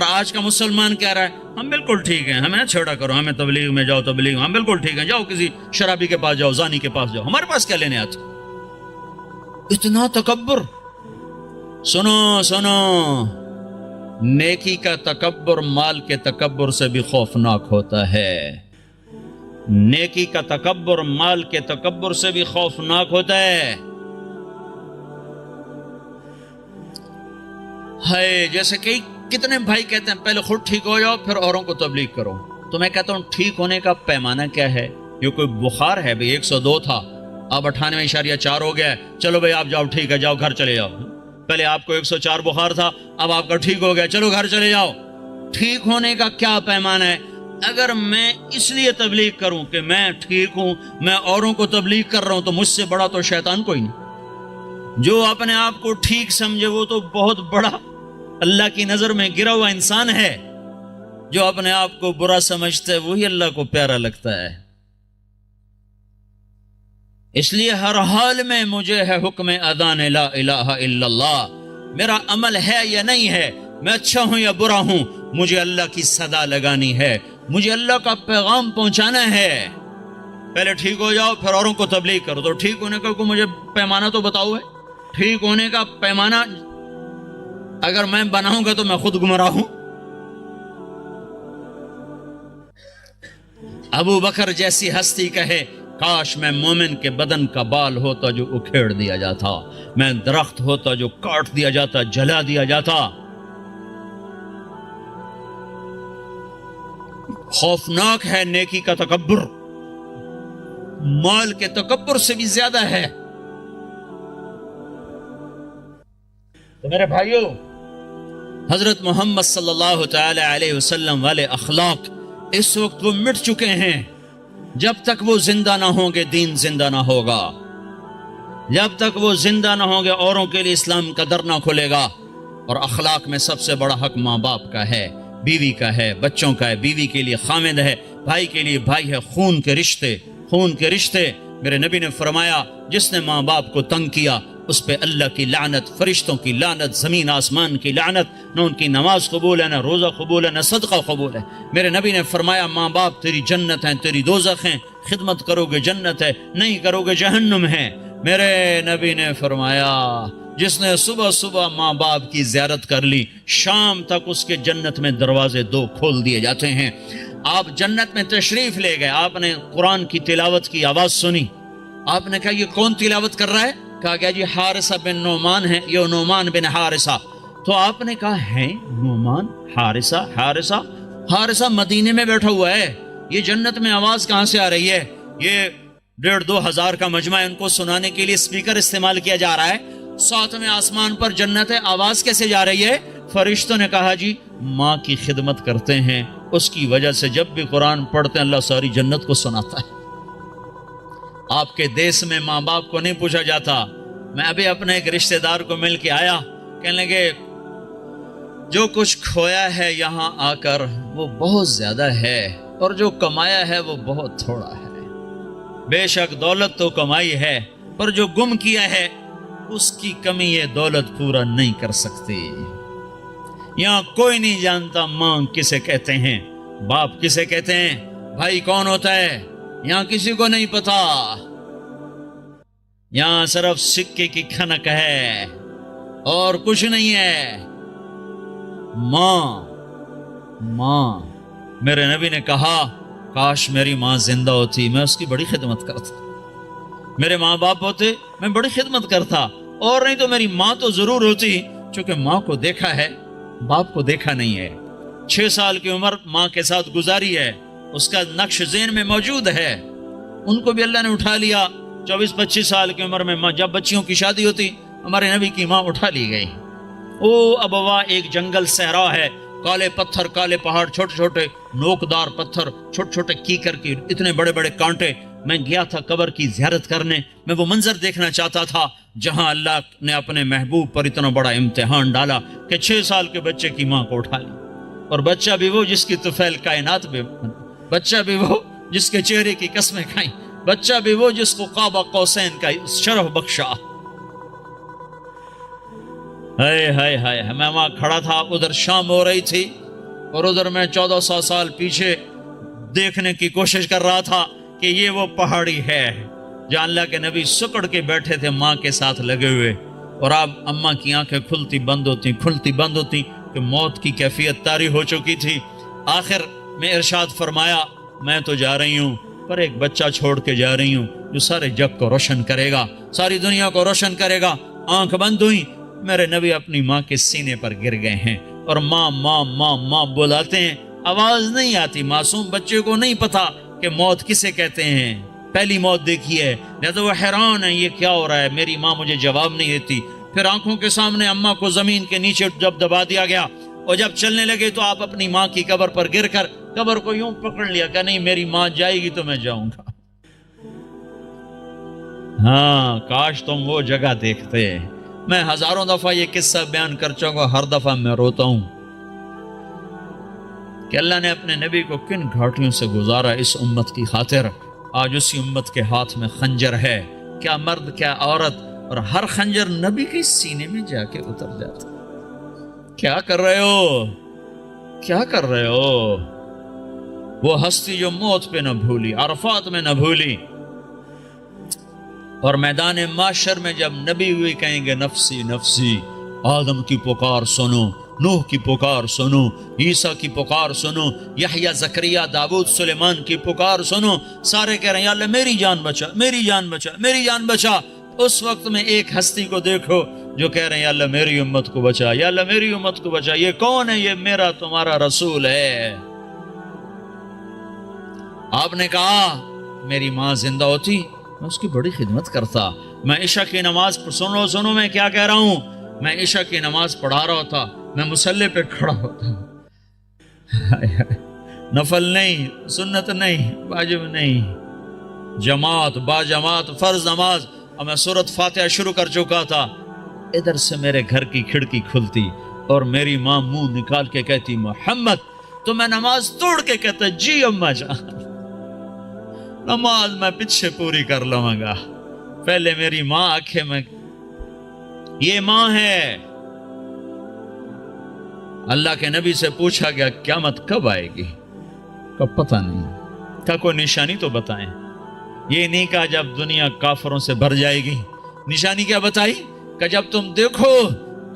اور آج کا مسلمان کہہ رہا ہے ہم بالکل ٹھیک ہیں، ہمیں نہ چھیڑا کرو، ہمیں تبلیغ میں جاؤ، تبلیغ ہم بالکل ٹھیک ہیں، جاؤ کسی شرابی کے پاس جاؤ، زانی کے پاس جاؤ، ہمارے پاس کیا لینے آتے؟ اتنا تکبر۔ سنو سنو، نیکی کا تکبر مال کے تکبر سے بھی خوفناک ہوتا ہے۔ نیکی کا تکبر مال کے تکبر سے بھی خوفناک ہوتا ہے۔ جیسے کہ کتنے بھائی کہتے ہیں پہلے خود ٹھیک ہو جاؤ پھر اوروں کو تبلیغ کرو، تو میں کہتا ہوں ٹھیک ہونے کا پیمانہ کیا ہے؟ یہ کوئی بخار ہے بھئی 102 تھا اب 98.4 ہو گیا ہے، چلو بھئی آپ جاؤ، ٹھیک ہے جاؤ گھر چلے جاؤ۔ پہلے آپ کو 104 بخار تھا، اب آپ کا ٹھیک ہو گیا، چلو گھر چلے جاؤ۔ ٹھیک ہونے کا کیا پیمانہ ہے؟ اگر میں اس لیے تبلیغ کروں کہ میں ٹھیک ہوں، میں اوروں کو تبلیغ کر رہا ہوں، تو مجھ سے بڑا تو شیطان کوئی نہیں۔ جو اپنے آپ کو ٹھیک سمجھے وہ تو بہت بڑا اللہ کی نظر میں گرا ہوا انسان ہے۔ جو اپنے آپ کو برا سمجھتا ہے وہی اللہ کو پیارا لگتا ہے۔ اس لیے ہر حال میں مجھے ہے حکم اذان لا الہ الا اللہ، میرا عمل ہے یا نہیں ہے، میں اچھا ہوں یا برا ہوں، مجھے اللہ کی صدا لگانی ہے، مجھے اللہ کا پیغام پہنچانا ہے۔ پہلے ٹھیک ہو جاؤ پھر اوروں کو تبلیغ کرو، تو ٹھیک ہونے کا کوئی مجھے پیمانہ تو بتاؤ ہے۔ ٹھیک ہونے کا پیمانہ اگر میں بناؤں گا تو میں خود گمراہ ہوں۔ ابو بکر جیسی ہستی کہے کاش میں مومن کے بدن کا بال ہوتا جو اکھیڑ دیا جاتا، میں درخت ہوتا جو کاٹ دیا جاتا، جلا دیا جاتا۔ خوفناک ہے نیکی کا تکبر، مال کے تکبر سے بھی زیادہ ہے۔ تو میرے بھائیوں، حضرت محمد صلی اللہ تعالی علیہ وسلم والے اخلاق اس وقت وہ مٹ چکے ہیں۔ جب تک وہ زندہ نہ ہوں گے دین زندہ نہ ہوگا، جب تک وہ زندہ نہ ہوں گے اوروں کے لیے اسلام کا در نہ کھلے گا۔ اور اخلاق میں سب سے بڑا حق ماں باپ کا ہے، بیوی کا ہے، بچوں کا ہے، بیوی کے لیے خامد ہے، بھائی کے لیے بھائی ہے، خون کے رشتے، خون کے رشتے۔ میرے نبی نے فرمایا جس نے ماں باپ کو تنگ کیا اس پہ اللہ کی لعنت، فرشتوں کی لعنت، زمین آسمان کی لعنت، نہ ان کی نماز قبول ہے، نہ روزہ قبول ہے، نہ صدقہ قبول ہے۔ میرے نبی نے فرمایا ماں باپ تیری جنت ہیں، تیری دوزخ ہیں، خدمت کرو گے جنت ہے، نہیں کرو گے جہنم ہے۔ میرے نبی نے فرمایا جس نے صبح صبح ماں باپ کی زیارت کر لی شام تک اس کے جنت میں دروازے 2 کھول دیے جاتے ہیں۔ آپ جنت میں تشریف لے گئے، آپ نے قرآن کی تلاوت کی آواز سنی، آپ نے کہا یہ کون تلاوت کر رہا ہے؟ کہا گیا جی حارثہ بن نعمان ہے، یہ نعمان بن حارثہ۔ تو آپ نے کہا ہے نعمان، حارثہ، حارثہ مدینے میں بیٹھا ہوا ہے، یہ جنت میں آواز کہاں سے آ رہی ہے؟ یہ 1,500-2 ہزار کا مجمع، ان کو سنانے کے لیے اسپیکر استعمال کیا جا رہا ہے، 7ویں آسمان پر جنت ہے، آواز کیسے جا رہی ہے؟ فرشتوں نے کہا جی ماں کی خدمت کرتے ہیں، اس کی وجہ سے جب بھی قرآن پڑھتے ہیں اللہ ساری جنت کو سناتا ہے۔ آپ کے دیس میں ماں باپ کو نہیں پوچھا جاتا۔ میں ابھی اپنے ایک رشتہ دار کو مل کے آیا، کہنے لگے جو کچھ کھویا ہے یہاں آ کر وہ بہت زیادہ ہے، اور جو کمایا ہے وہ بہت تھوڑا ہے۔ بے شک دولت تو کمائی ہے، پر جو گم کیا ہے اس کی کمی یہ دولت پورا نہیں کر سکتی۔ یہاں کوئی نہیں جانتا ماں کسے کہتے ہیں، باپ کسے کہتے ہیں، بھائی کون ہوتا ہے، یہاں کسی کو نہیں پتا۔ یہاں صرف سکے کی کھنک ہے اور کچھ نہیں ہے۔ ماں، میرے نبی نے کہا کاش میری ماں زندہ ہوتی، میں اس کی بڑی خدمت کرتا، میرے ماں باپ ہوتے میں بڑی خدمت کرتا، اور نہیں تو میری ماں تو ضرور ہوتی، چونکہ ماں کو دیکھا ہے باپ کو دیکھا نہیں ہے۔ 6 سال کی عمر ماں کے ساتھ گزاری ہے، اس کا نقش ذہن میں موجود ہے۔ ان کو بھی اللہ نے اٹھا لیا 24-25 سال کی عمر میں، جب بچیوں کی شادی ہوتی ہمارے نبی کی ماں اٹھا لی گئی۔ او ابوا ایک جنگل صحرا ہے، کالے پتھر، کالے پہاڑ، چھوٹے چھوٹے نوکدار پتھر، چھوٹے چھوٹے کیکر کی اتنے بڑے بڑے کانٹے۔ میں گیا تھا قبر کی زیارت کرنے، میں وہ منظر دیکھنا چاہتا تھا جہاں اللہ نے اپنے محبوب پر اتنا بڑا امتحان ڈالا کہ 6 سال کے بچے کی ماں کو اٹھا لی، اور بچہ بھی وہ جس کی طفیل کائنات میں، بچہ بھی وہ جس کے چہرے کی قسمیں کھائیں، بچہ بھی وہ جس کو قاب قوسین کا شرف بخشا۔ ہائے ہائے ہائے، میں وہاں کھڑا تھا، ادھر شام ہو رہی تھی، اور ادھر میں 1400 سال پیچھے دیکھنے کی کوشش کر رہا تھا کہ یہ وہ پہاڑی ہے جہاں اللہ کے نبی سکڑ کے بیٹھے تھے ماں کے ساتھ لگے ہوئے، اور اب اماں کی آنکھیں کھلتی بند ہوتی کہ موت کی کیفیت طاری ہو چکی تھی۔ آخر میں ارشاد فرمایا میں تو جا رہی ہوں، پر ایک بچہ چھوڑ کے جا رہی ہوں جو سارے جگ کو روشن کرے گا، ساری دنیا کو روشن کرے گا۔ آنکھ بند ہوئی، میرے نبی اپنی ماں کے سینے پر گر گئے ہیں اور ماں ماں ماں ماں بلاتے ہیں، آواز نہیں آتی۔ معصوم بچے کو نہیں پتا کہ موت کسے کہتے ہیں، پہلی موت دیکھی ہے، لہذا وہ حیران ہے یہ کیا ہو رہا ہے، میری ماں مجھے جواب نہیں دیتی۔ پھر آنکھوں کے سامنے اماں کو زمین کے نیچے جب دبا دیا گیا اور جب چلنے لگے تو آپ اپنی ماں کی قبر پر گر کر قبر کو یوں پکڑ لیا کہ نہیں میری ماں جائے گی تو میں جاؤں گا۔ ہاں کاش تم وہ جگہ دیکھتے۔ میں ہزاروں دفعہ یہ قصہ بیان کر چکا، ہر دفعہ میں روتا ہوں کہ اللہ نے اپنے نبی کو کن گھاٹیوں سے گزارا اس امت کی خاطر۔ آج اسی امت کے ہاتھ میں خنجر ہے، کیا مرد کیا عورت، اور ہر خنجر نبی کے سینے میں جا کے اتر جاتا۔ کیا کر رہے ہو، کیا کر رہے ہو؟ وہ ہستی جو موت پہ نہ بھولی، عرفات میں نہ بھولی، اور میدان معاشر میں جب نبی ہوئی کہیں گے نفسی نفسی، آدم کی پکار سنو، نوح کی پکار سنو، عیسیٰ کی پکار سنو، یحییٰ زکریا داؤد سلیمان کی پکار سنو، سارے کہہ رہے ہیں یا اللہ میری جان بچا، میری جان بچا، میری جان بچا۔ اس وقت میں ایک ہستی کو دیکھو جو کہہ رہے ہیں یا اللہ میری امت کو بچا، یا اللہ میری امت کو بچا۔ یہ کون ہے؟ یہ میرا تمہارا رسول ہے۔ آپ نے کہا میری ماں زندہ ہوتی میں اس کی بڑی خدمت کرتا، میں عشاء کی نماز سنو میں کیا کہہ رہا ہوں، میں عشاء کی نماز پڑھا رہا ہوتا، میں مصلی پہ کھڑا ہوتا، نفل نہیں، سنت نہیں، واجب نہیں، جماعت با جماعت فرض نماز، اور میں سورۃ فاتحہ شروع کر چکا تھا۔ ادھر سے میرے گھر کی کھڑکی کھلتی اور میری ماں منہ نکال کے کہتی محمد، تو میں نماز توڑ کے کہتا جی اماں جان، نماز میں پیچھے پوری کر لوں گا، پہلے میری ماں آنکھیں میں۔ یہ ماں ہے۔ اللہ کے نبی سے پوچھا گیا قیامت کب آئے گی؟ کب پتہ نہیں، کیا کوئی نشانی تو بتائیں۔ یہ نہیں کہا جب دنیا کافروں سے بھر جائے گی، نشانی کیا بتائی کہ جب تم دیکھو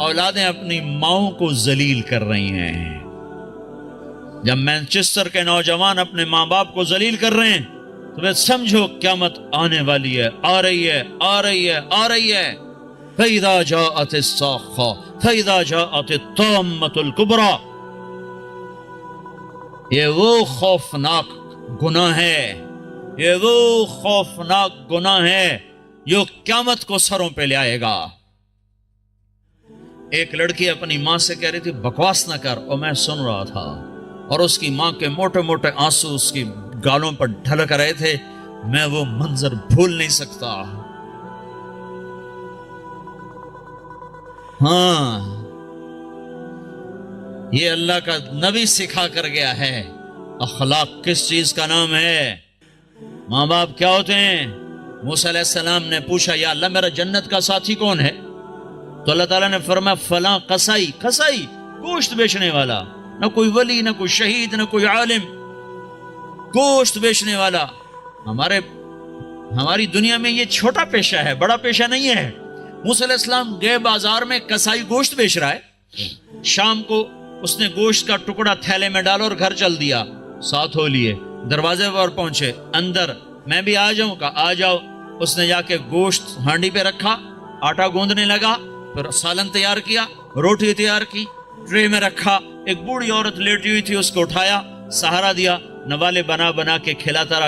اولادیں اپنی ماؤں کو ذلیل کر رہی ہیں، جب مینچسٹر کے نوجوان اپنے ماں باپ کو ذلیل کر رہے ہیں تو میں سمجھو قیامت آنے والی ہے، آ رہی ہے، آ رہی ہے، آ رہی ہے۔ فَإِذَا جَاءَتِ الصَّاخَّةُ فَإِذَا جَاءَتِ الطَّامَّةُ الْكُبْرَى۔ یہ وہ خوفناک گناہ ہے، یہ وہ خوفناک گناہ ہے جو قیامت کو سروں پہ لے آئے گا۔ ایک لڑکی اپنی ماں سے کہہ رہی تھی بکواس نہ کر، اور میں سن رہا تھا، اور اس کی ماں کے موٹے موٹے آنسو اس کی گالوں پر ڈھلک رہے تھے، میں وہ منظر بھول نہیں سکتا۔ ہاں یہ اللہ کا نبی سکھا کر گیا ہے۔ اخلاق کس چیز کا نام ہے؟ ماں باپ کیا ہوتے ہیں؟ موسیٰ علیہ السلام نے پوچھا یا اللہ میرا جنت کا ساتھی کون ہے؟ تو اللہ تعالیٰ نے فرمایا فلاں قصائی، قصائی گوشت بیچنے والا، نہ کوئی ولی، نہ کوئی شہید، نہ کوئی عالم، گوشت بیچنے والا۔ ہماری دنیا میں یہ چھوٹا پیشہ ہے، بڑا پیشہ نہیں ہے۔ موسیٰ علیہ السلام گئے بازار میں، قصائی گوشت بیچ رہا ہے، شام کو اس نے گوشت کا ٹکڑا تھیلے میں ڈالا اور گھر چل دیا، ساتھ ہو لیے، دروازے پر پہنچے، اندر میں بھی آ جاؤں کا آ جاؤ۔ اس نے جا کے گوشت ہانڈی پہ رکھا، آٹا گوندنے لگا، پھر سالن تیار کیا، روٹی تیار کی، ٹرے میں رکھا، ایک بوڑھی عورت لیٹی ہوئی تھی، اس کو اٹھایا، سہارا دیا، نوالے بنا بنا کے کھلاتا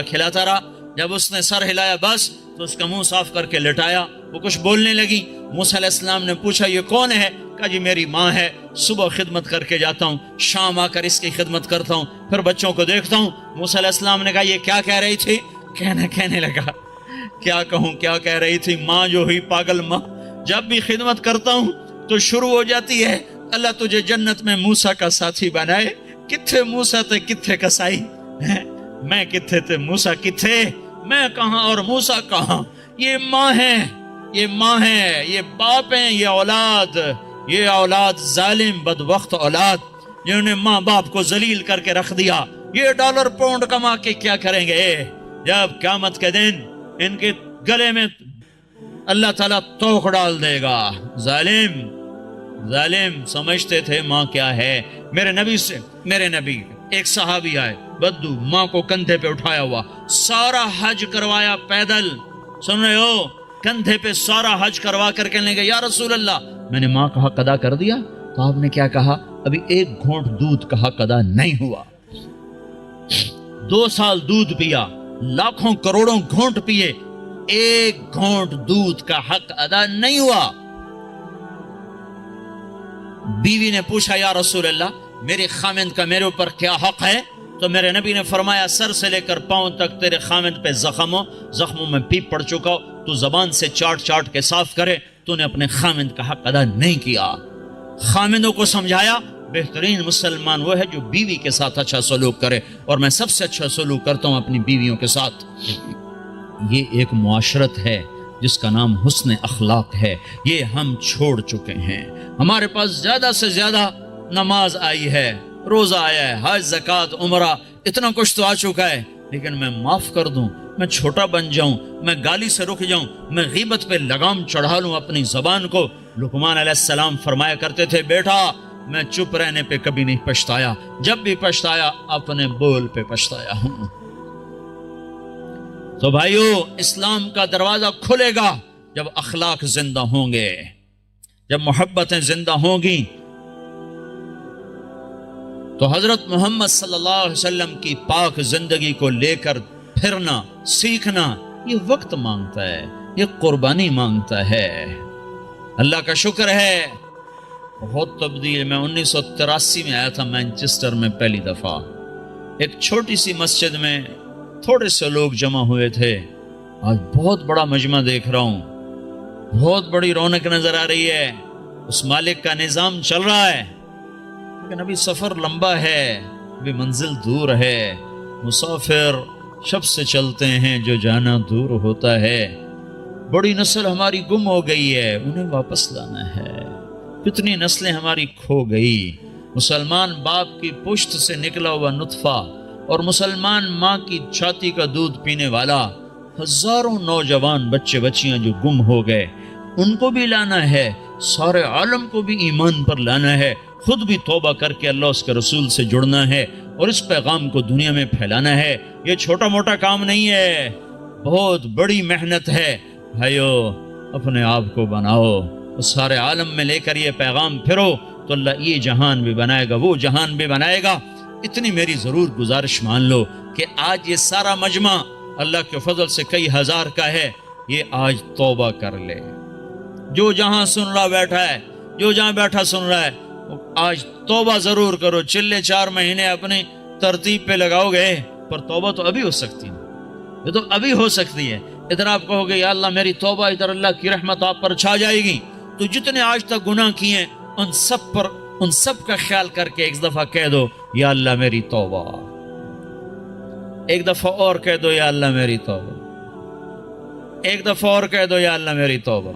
رہا۔ جب اس نے سر ہلایا بس تو اس کا منہ صاف کر کے لٹایا، وہ کچھ بولنے لگی۔ موسیٰ علیہ السلام نے پوچھا یہ کون ہے؟ کہا جی میری ماں ہے، صبح خدمت کر کے جاتا ہوں، شام آ کر اس کی خدمت کرتا ہوں، پھر بچوں کو دیکھتا ہوں۔ موسیٰ علیہ السلام نے کہا یہ کیا کہہ رہی تھی؟ کہنے لگا کیا کہوں، کیا کہہ رہی تھی؟ ماں جو ہوئی پاگل ماں، جب بھی خدمت کرتا ہوں تو شروع ہو جاتی ہے اللہ تجھے جنت میں موسیٰ کا ساتھی بنائے۔ کتھے موسیٰ تھے کتھے قصائی، میں کتھے تھے موسیٰ کتھے، میں کہاں اور موسیٰ کہاں؟ یہ ماں ہے، یہ ماں ہے، یہ باپ ہیں، یہ اولاد ظالم بدبخت اولاد، جنہوں نے ماں باپ کو ذلیل کر کے رکھ دیا، یہ ڈالر پاؤنڈ کما کے کیا کریں گے جب قیامت کے دن ان کے گلے میں اللہ تعالیٰ توق ڈال دے گا۔ ظالم سمجھتے تھے ماں کیا ہے۔ میرے نبی ایک صحابی آئے، بدو، ماں کو کندھے پہ اٹھایا ہوا، سارا حج کروایا پیدل، سن رہے ہو، کندھے پہ سارا حج کروا کر کے لے گئے، یا رسول اللہ میں نے ماں کا حق ادا کر دیا؟ تو آپ نے کیا کہا؟ ابھی ایک گھونٹ دودھ کا حق ادا نہیں ہوا۔ 2 سال دودھ پیا، لاکھوں کروڑوں گھونٹ پیے، ایک گھونٹ دودھ کا حق ادا نہیں ہوا۔ بیوی نے پوچھا، یا رسول اللہ میرے خامند کا میرے اوپر کیا حق ہے؟ تو میرے نبی نے فرمایا، سر سے لے کر پاؤں تک تیرے خامند پہ زخموں میں پیپ پڑ چکا ہو، تو زبان سے چاٹ کے صاف کرے، تو نے اپنے خامند کا حق ادا نہیں کیا۔ خامندوں کو سمجھایا، بہترین مسلمان وہ ہے جو بیوی کے ساتھ اچھا سلوک کرے، اور میں سب سے اچھا سلوک کرتا ہوں اپنی بیویوں کے ساتھ۔ یہ ایک معاشرت ہے جس کا نام حسن اخلاق ہے، یہ ہم چھوڑ چکے ہیں۔ ہمارے پاس زیادہ سے زیادہ نماز آئی ہے، روزہ آیا ہے، حج، زکوٰۃ، عمرہ، اتنا کچھ تو آ چکا ہے، لیکن میں معاف کر دوں، میں چھوٹا بن جاؤں، میں گالی سے رک جاؤں، میں غیبت پہ لگام چڑھا لوں اپنی زبان کو۔ لقمان علیہ السلام فرمایا کرتے تھے، بیٹا میں چپ رہنے پہ کبھی نہیں پچھتایا، جب بھی پچھتایا اپنے بول پہ پچھتایا ہوں۔ تو بھائیو، اسلام کا دروازہ کھلے گا جب اخلاق زندہ ہوں گے، جب محبتیں زندہ ہوں گی۔ تو حضرت محمد صلی اللہ علیہ وسلم کی پاک زندگی کو لے کر پھرنا، سیکھنا، یہ وقت مانگتا ہے، یہ قربانی مانگتا ہے۔ اللہ کا شکر ہے بہت تبدیل۔ میں 1983 میں آیا تھا مینچسٹر میں پہلی دفعہ، ایک چھوٹی سی مسجد میں تھوڑے سے لوگ جمع ہوئے تھے، آج بہت بڑا مجمع دیکھ رہا ہوں، بہت بڑی رونق نظر آ رہی ہے، اس مالک کا نظام چل رہا ہے، لیکن ابھی سفر لمبا ہے، ابھی منزل دور ہے۔ مسافر شب سے چلتے ہیں، جو جانا دور ہوتا ہے۔ بڑی نسل ہماری گم ہو گئی ہے، انہیں واپس لانا ہے۔ کتنی نسلیں ہماری کھو گئی۔ مسلمان باپ کی پشت سے نکلا ہوا نطفہ اور مسلمان ماں کی چھاتی کا دودھ پینے والا، ہزاروں نوجوان بچے بچیاں جو گم ہو گئے، ان کو بھی لانا ہے، سارے عالم کو بھی ایمان پر لانا ہے، خود بھی توبہ کر کے اللہ اس کے رسول سے جڑنا ہے، اور اس پیغام کو دنیا میں پھیلانا ہے۔ یہ چھوٹا موٹا کام نہیں ہے، بہت بڑی محنت ہے۔ بھائیو، اپنے آپ کو بناؤ، سارے عالم میں لے کر یہ پیغام پھرو، تو اللہ یہ جہان بھی بنائے گا، وہ جہان بھی بنائے گا۔ اتنی میری ضرور گزارش مان لو کہ آج یہ سارا مجمع اللہ کے فضل سے کئی ہزار کا ہے، یہ آج توبہ کر لے۔ جو جہاں سن رہا بیٹھا ہے، جو جہاں بیٹھا سن رہا ہے، آج توبہ ضرور کرو۔ چلے 4 مہینے اپنی ترتیب پہ لگاؤ گے، پر توبہ تو ابھی ہو سکتی ہے، یہ تو ابھی ہو سکتی ہے۔ ادھر آپ کہو گے یا اللہ میری توبہ، ادھر اللہ کی رحمت آپ پر چھا جائے گی۔ تو جتنے آج تک گناہ کیے ان سب کا خیال کر کے ایک دفعہ کہہ دو یا اللہ میری توبہ، ایک دفعہ اور کہہ دو یا اللہ میری توبہ، ایک دفعہ اور کہہ دو یا اللہ میری توبہ۔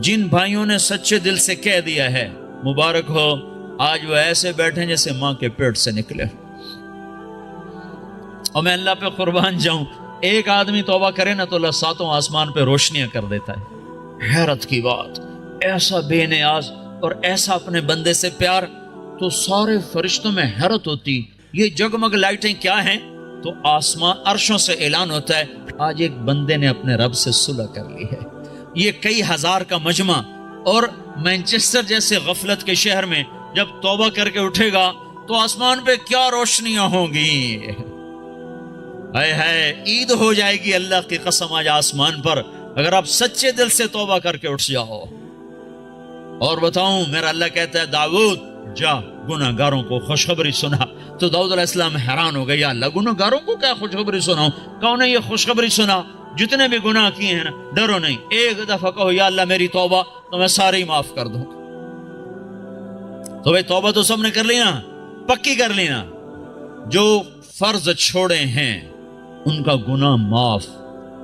جن بھائیوں نے سچے دل سے کہہ دیا ہے، مبارک ہو، آج وہ ایسے بیٹھے جیسے ماں کے پیٹ سے نکلے۔ اور میں اللہ پہ قربان جاؤں، ایک آدمی توبہ کرے نا تو اللہ 7 آسمان پہ روشنیاں کر دیتا ہے۔ حیرت کی بات، ایسا بے نیاز اور ایسا اپنے بندے سے پیار، تو سارے فرشتوں میں حیرت ہوتی، یہ جگمگ لائٹیں کیا ہیں؟ تو آسمان عرشوں سے اعلان ہوتا ہے، آج ایک بندے نے اپنے رب سے صلح کر لی ہے۔ یہ کئی ہزار کا مجمع، اور مینچسٹر جیسے غفلت کے شہر میں جب توبہ کر کے اٹھے گا تو آسمان پہ کیا روشنیاں ہوں گی، ہے عید ہو جائے گی اللہ کی قسم آج آسمان پر، اگر آپ سچے دل سے توبہ کر کے اٹھ جاؤ۔ اور بتاؤں، میرا اللہ کہتا ہے داؤد جا گناہ گاروں کو خوشخبری سنا، تو داؤد علیہ السلام حیران ہو گئے، یا اللہ گناہ گاروں کو کیا خوشخبری سناؤں؟ کون نے یہ خوشخبری سنا؟ جتنے بھی گناہ کیے ہیں نا، ڈرو نہیں، ایک دفعہ کہو یا اللہ میری توبہ، تو میں سارے ہی معاف کر دوں۔ تو بھائی توبہ تو سب نے کر لی نا، پکی کر لی نا۔ جو فرض چھوڑے ہیں ان کا گناہ معاف،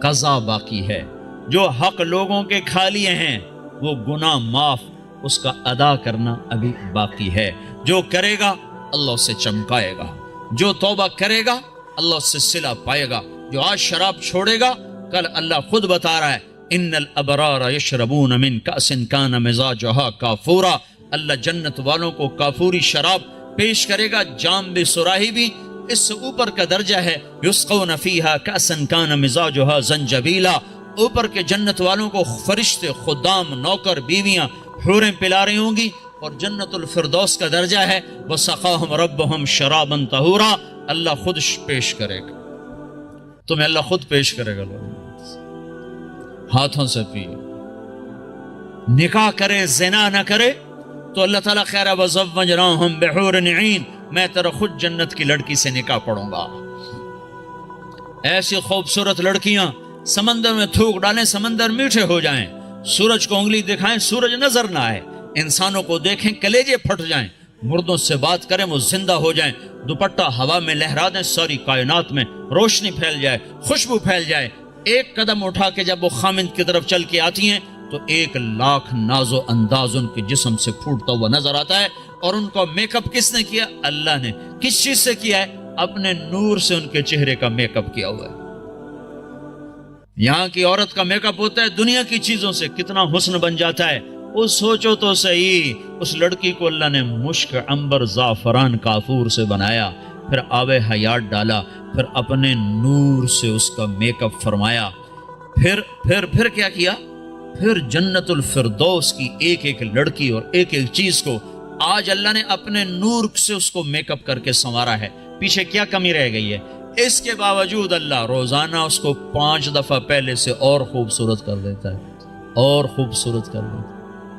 قضا باقی ہے۔ جو حق لوگوں کے کھا لیے ہیں وہ گناہ معاف، اس کا ادا کرنا ابھی باقی ہے۔ جو کرے گا اللہ اسے چمکائے گا، جو توبہ کرے گا اللہ اس سے صلہ پائے گا، جو آج شراب چھوڑے گا کل اللہ خود بتا رہا ہے ان الابرار یشربون من کأس کان مزاجها کافورا، اللہ جنت والوں کو کافوری شراب پیش کرے گا، جام بھی سراہی بھی، اس سے اوپر کا درجہ ہے یسقون فیہا کأسا کان مزاجها زنجبیلا، اوپر کے جنت والوں کو فرشتے، خدام، نوکر، بیویاں، حوریں پلا رہی ہوں گی، اور جنت الفردوس کا درجہ ہے وسقاہم ربہم شرابا طہورا، اللہ خود پیش کرے گا تمہیں، اللہ خود پیش کرے گا، ہاتھوں سے پیے، نکاح کرے زنا نہ کرے تو اللہ تعالیٰ خیر ہے وزوجناہم بحور عین، میں تیرا خود جنت کی لڑکی سے نکاح پڑھوں گا۔ ایسی خوبصورت لڑکیاں سمندر میں تھوک ڈالیں سمندر میٹھے ہو جائیں، سورج کو انگلی دکھائیں سورج نظر نہ آئے، انسانوں کو دیکھیں کلیجے پھٹ جائیں، مردوں سے بات کریں وہ زندہ ہو جائیں، دوپٹہ ہوا میں لہرا دیں ساری کائنات میں روشنی پھیل جائے، خوشبو پھیل جائے، ایک قدم اٹھا کے جب وہ خامند کی طرف چل کے آتی ہیں تو 1,00,000 ناز و انداز ان کے جسم سے پھوٹتا ہوا نظر آتا ہے، اور ان کو میک اپ کس نے کیا؟ اللہ نے۔ کس چیز سے کیا ہے؟ اپنے نور سے ان کے چہرے کا میک اپ کیا ہوا ہے۔ یہاں کی عورت کا میک اپ ہوتا ہے دنیا کی چیزوں سے، کتنا حسن بن جاتا ہے، وہ سوچو تو صحیح، اس لڑکی کو اللہ نے مشک، عنبر، زعفران، کافور سے بنایا، پھر آب حیات ڈالا، پھر اپنے نور سے اس کا میک اپ فرمایا، پھر کیا کیا؟ پھر جنت الفردوس کی ایک ایک لڑکی اور ایک ایک چیز کو آج اللہ نے اپنے نور سے اس کو میک اپ کر کے سنوارا ہے۔ پیچھے کیا کمی رہ گئی ہے؟ اس کے باوجود اللہ روزانہ اس کو 5 دفعہ پہلے سے اور خوبصورت کر دیتا ہے، اور خوبصورت کر دیتا ہے،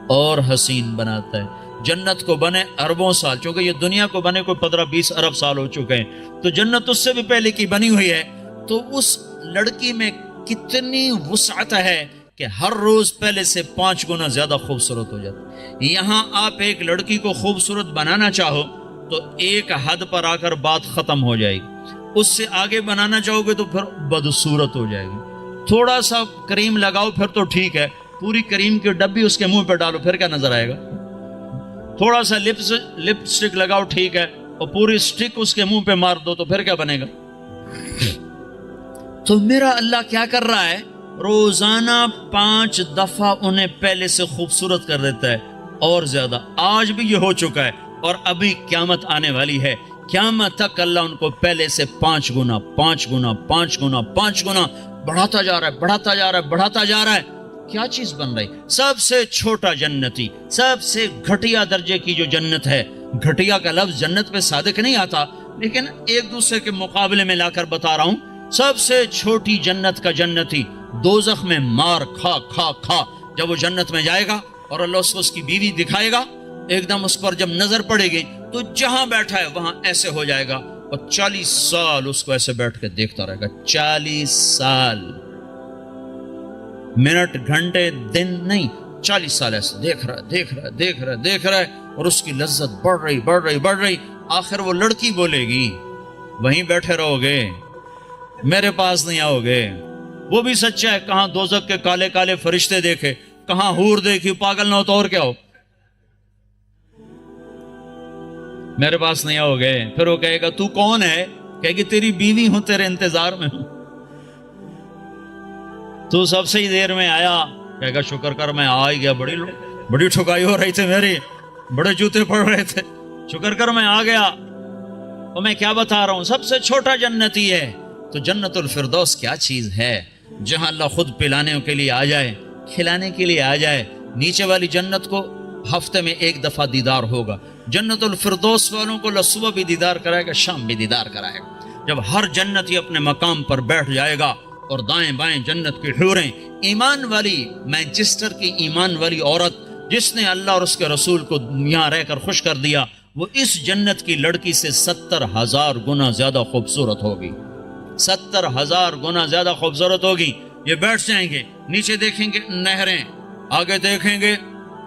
اور حسین بناتا ہے۔ جنت کو بنے اربوں سال، چونکہ یہ دنیا کو بنے کوئی 15-20 ارب سال ہو چکے ہیں، تو جنت اس سے بھی پہلے کی بنی ہوئی ہے، تو اس لڑکی میں کتنی وسعت ہے کہ ہر روز پہلے سے 5 گنا زیادہ خوبصورت ہو جاتا ہے۔ یہاں آپ ایک لڑکی کو خوبصورت بنانا چاہو تو ایک حد پر آ کر بات ختم ہو جائے گی، اس سے آگے بنانا چاہو گے تو پھر بدصورت ہو جائے گی۔ تھوڑا سا کریم لگاؤ پھر تو ٹھیک ہے، پوری کریم کی ڈبی اس کے منہ پہ ڈالو پھر کیا نظر آئے گا؟ تھوڑا سا لپ سٹک لگاؤ ٹھیک ہے، اور پوری سٹک اس کے منہ پہ مار دو تو پھر کیا بنے گا؟ تو میرا اللہ کیا کر رہا ہے؟ روزانہ 5 دفعہ انہیں پہلے سے خوبصورت کر دیتا ہے، اور زیادہ۔ آج بھی یہ ہو چکا ہے، اور ابھی قیامت آنے والی ہے، قیامت تک اللہ ان کو پہلے سے 5 گنا 5 گنا 5 گنا 5 گنا بڑھاتا جا رہا ہے، بڑھاتا جا رہا ہے، بڑھاتا جا رہا ہے۔ کیا چیز بن رہی؟ سب سے چھوٹا جنتی، سب سے گھٹیا درجے کی جو جنت ہے، گھٹیا کا لفظ جنت پہ صادق نہیں آتا، لیکن ایک دوسرے کے مقابلے میں لا کر بتا رہا ہوں، سب سے چھوٹی جنت کا جنتی دوزخ میں مار کھا کھا کھا جب وہ جنت میں جائے گا اور اللہ اس کو اس کی بیوی دکھائے گا، ایک دم اس پر جب نظر پڑے گی تو جہاں بیٹھا ہے وہاں ایسے ہو جائے گا، اور 40 سال اس کو ایسے بیٹھ کے دیکھتا رہے گا، 40 سال، منٹ گھنٹے دن نہیں، 40 سال ایسے دیکھ رہا ہے، اور اس کی لذت بڑھ رہی، آخر وہ لڑکی بولے گی وہیں بیٹھے رہو گے، میرے پاس نہیں آؤ گے۔ وہ بھی سچا ہے، کہاں دوزخ کے کالے کالے فرشتے دیکھے، کہاں حور دیکھی، پاگل نہ ہو تو اور کیا ہو، میرے پاس نہیں آؤ گے۔ پھر وہ کہے گا تو کون ہے؟ کہے گی تیری بیوی ہوں، تیرے انتظار میں ہوں، تو سب سے ہی دیر میں آیا۔ کہے گا شکر کر میں آ ہی گیا، بڑی ٹھکائی ہو رہی تھی میری، بڑے جوتے پڑ رہے تھے، شکر کر میں آ گیا۔ اور میں کیا بتا رہا ہوں، سب سے چھوٹا جنتی ہے۔ تو جنت الفردوس کیا چیز ہے جہاں اللہ خود پلانے کے لیے آ جائے، کھلانے کے لیے آ جائے۔ نیچے والی جنت کو ہفتے میں 1 دفعہ دیدار ہوگا، جنت الفردوس والوں کو اللہ صبح بھی دیدار کرائے گا، شام بھی دیدار کرائے گا۔ جب ہر جنتی اپنے مقام پر بیٹھ جائے گا اور دائیں بائیں جنت کی حوریں، ایمان والی، مانچسٹر کی ایمان والی عورت جس نے اللہ اور اس کے رسول کو یہاں رہ کر خوش کر دیا، وہ اس جنت کی لڑکی سے 70,000 گنا زیادہ خوبصورت ہوگی، 70,000 گنا زیادہ خوبصورت ہوگی۔ یہ بیٹھ جائیں گے، نیچے دیکھیں گے نہریں، آگے دیکھیں گے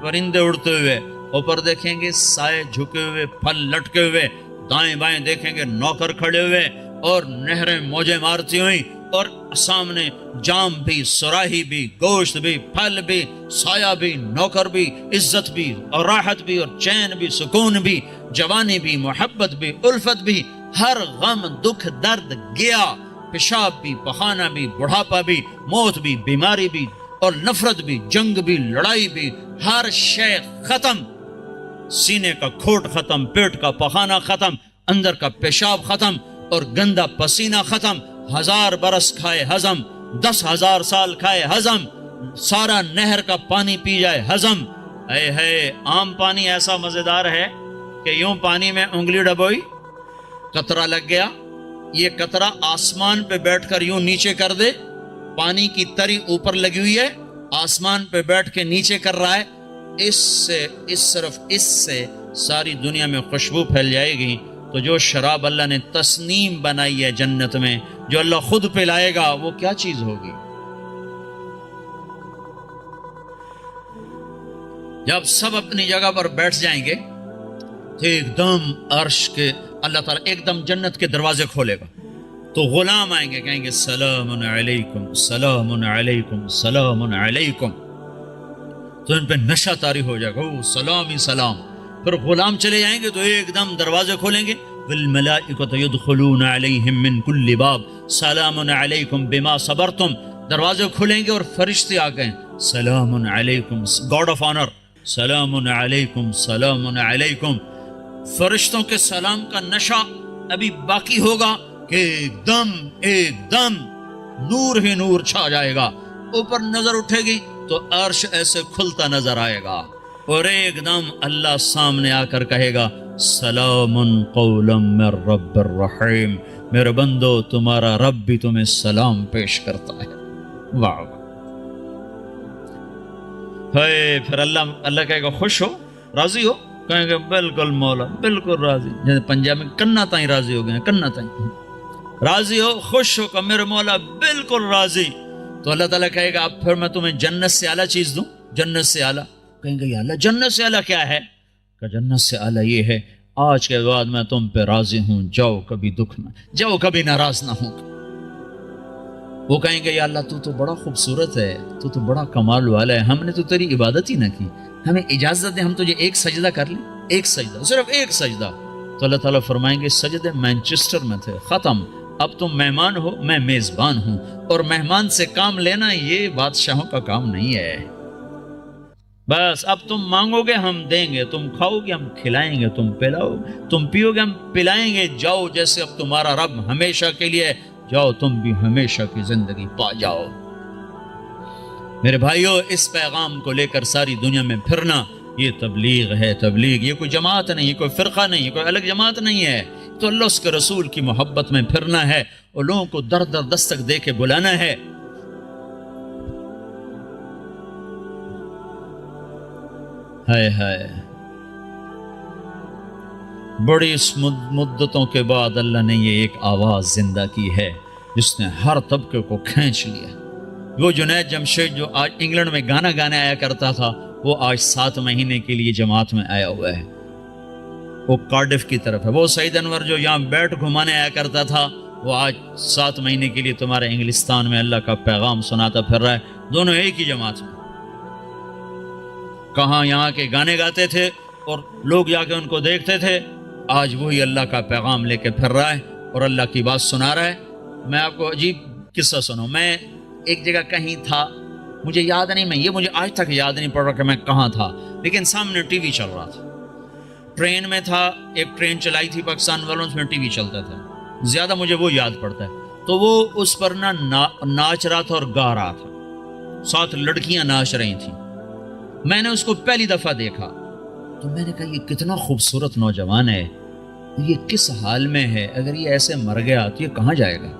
پرندے اڑتے ہوئے، اوپر دیکھیں گے سائے جھکے ہوئے، پھل لٹکے ہوئے، دائیں بائیں دیکھیں گے نوکر کھڑے ہوئے، اور نہریں موجیں مارتی ہوئی، اور سامنے جام بھی، سراہی بھی، گوشت بھی، پھل بھی، سایہ بھی، نوکر بھی، عزت بھی، اور راحت بھی، اور چین بھی، سکون بھی، جوانی بھی، محبت بھی، الفت بھی، ہر غم دکھ درد گیا، پیشاب بھی، پخانہ بھی، بڑھاپا بھی، موت بھی، بیماری بھی، اور نفرت بھی، جنگ بھی، لڑائی بھی، ہر شے ختم، سینے کا کھوٹ ختم، پیٹ کا پخانہ ختم، اندر کا پیشاب ختم، اور گندا پسینہ ختم، 1000 برس کھائے ہضم، 10,000 سال کھائے ہضم، سارا نہر کا پانی پی جائے ہضم۔ اے ہے عام پانی ایسا مزیدار ہے کہ یوں پانی میں انگلی ڈبوئی، قطرہ لگ گیا، یہ قطرہ آسمان پہ بیٹھ کر یوں نیچے کر دے، پانی کی تری اوپر لگی ہوئی ہے، آسمان پہ بیٹھ کے نیچے کر رہا ہے، صرف اس سے ساری دنیا میں خوشبو پھیل جائے گی۔ تو جو شراب اللہ نے تسنیم بنائی ہے جنت میں، جو اللہ خود پلائے گا، وہ کیا چیز ہوگی؟ جب سب اپنی جگہ پر بیٹھ جائیں گے تو ایک دم عرش کے اللہ تعالیٰ ایک دم جنت کے دروازے کھولے گا، تو غلام آئیں گے، کہیں گے سلام علیکم، سلام علیکم، سلام علیکم، تو ان پہ نشہ طاری ہو جائے گا، او سلام ہی سلام۔ پھر غلام چلے جائیں گے تو ایک دم دروازے کھولیں گے، والملائکۃ یدخلون علیہم من کل باب سلام علیکم بما صبرتم، دروازے کھلیں گے اور فرشتے آ گئے، سلام علیکم، گاڈ آف آنر، سلام علیکم، سلام علیکم۔ فرشتوں کے سلام کا نشہ ابھی باقی ہوگا کہ ایک دم نور ہی نور چھا جائے گا، اوپر نظر اٹھے گی تو عرش ایسے کھلتا نظر آئے گا، اور ایک دم اللہ سامنے آ کر کہے گا سلام قولا من رب الرحیم، میرے بندو تمہارا رب بھی تمہیں سلام پیش کرتا ہے۔ واہ، پھر اللہ کہے گا خوش ہو، راضی ہو؟ کہیں گے بالکل مولا، بالکل راضی، جیسے پنجاب میں کنا تائیں راضی ہو گئے، کنا تائیں راضی ہو، خوش ہو کہ میرے مولا بالکل راضی۔ تو اللہ تعالیٰ کہے گا اب پھر میں تمہیں جنت سے اعلیٰ چیز دوں، جنت سے اعلیٰ۔ کہیں گے یا اللہ جنت سے اعلیٰ کیا ہے؟ کہ جنت سے اعلیٰ یہ ہے آج کے بعد میں تم پہ راضی ہوں، جاؤ کبھی دکھ نہ، جاؤ کبھی ناراض نہ ہوں۔ وہ کہیں گے یا اللہ تو بڑا خوبصورت ہے، تو بڑا کمال والا ہے، ہم نے تو تیری عبادت ہی نہ کی، ہمیں اجازت دے ہم تجھے ایک سجدہ کر لیں، ایک سجدہ، صرف ایک سجدہ۔ تو اللہ تعالیٰ فرمائیں گے سجدے مانچسٹر میں تھے، ختم، اب تم مہمان ہو، میں میزبان ہوں، اور مہمان سے کام لینا یہ بادشاہوں کا کام نہیں ہے۔ بس اب تم مانگو گے ہم دیں گے، تم کھاؤ گے ہم کھلائیں گے، تم پلاؤ، تم پیو گے ہم پلائیں گے، جاؤ جیسے اب تمہارا رب ہمیشہ کے لیے، جاؤ تم بھی ہمیشہ کی زندگی پا جاؤ۔ میرے بھائیو، اس پیغام کو لے کر ساری دنیا میں پھرنا یہ تبلیغ ہے، تبلیغ، یہ کوئی جماعت نہیں، یہ کوئی فرقہ نہیں، یہ کوئی الگ جماعت نہیں ہے، تو اللہ اس کے رسول کی محبت میں پھرنا ہے اور لوگوں کو در در دستک دے کے بلانا ہے۔ ہائے ہائے، بڑی مدتوں کے بعد اللہ نے یہ ایک آواز زندہ کی ہے جس نے ہر طبقے کو کھینچ لیا۔ وہ جنید جمشید جو آج انگلینڈ میں گانا گانے آیا کرتا تھا، وہ آج 7 مہینے کے لیے جماعت میں آیا ہوا ہے، وہ کارڈف کی طرف ہے۔ وہ سعید انور جو یہاں بیٹ گھمانے آیا کرتا تھا، وہ آج 7 مہینے کے لیے تمہارے انگلستان میں اللہ کا پیغام سناتا پھر رہا ہے، دونوں ایک ہی جماعت میں۔ کہاں یہاں کے گانے گاتے تھے اور لوگ جا کے ان کو دیکھتے تھے، آج وہی اللہ کا پیغام لے کے پھر رہا ہے اور اللہ کی بات سنا رہا ہے۔ میں آپ کو عجیب قصہ سنوں، میں ایک جگہ کہیں تھا، مجھے یاد نہیں، میں یہ مجھے آج تک یاد نہیں پڑ رہا کہ میں کہاں تھا، لیکن سامنے ٹی وی چل رہا تھا، ٹرین میں تھا، ایک ٹرین چلائی تھی پاکستان والوں، اس میں ٹی وی چلتا تھا، زیادہ مجھے وہ یاد پڑتا ہے۔ تو وہ اس پر ناچ رہا تھا اور گا رہا تھا، 7 لڑکیاں ناچ رہی تھیں۔ میں نے اس کو پہلی دفعہ دیکھا تو میں نے کہا یہ کتنا خوبصورت نوجوان ہے، یہ کس حال میں ہے، اگر یہ ایسے مر گیا تو یہ کہاں جائے گا؟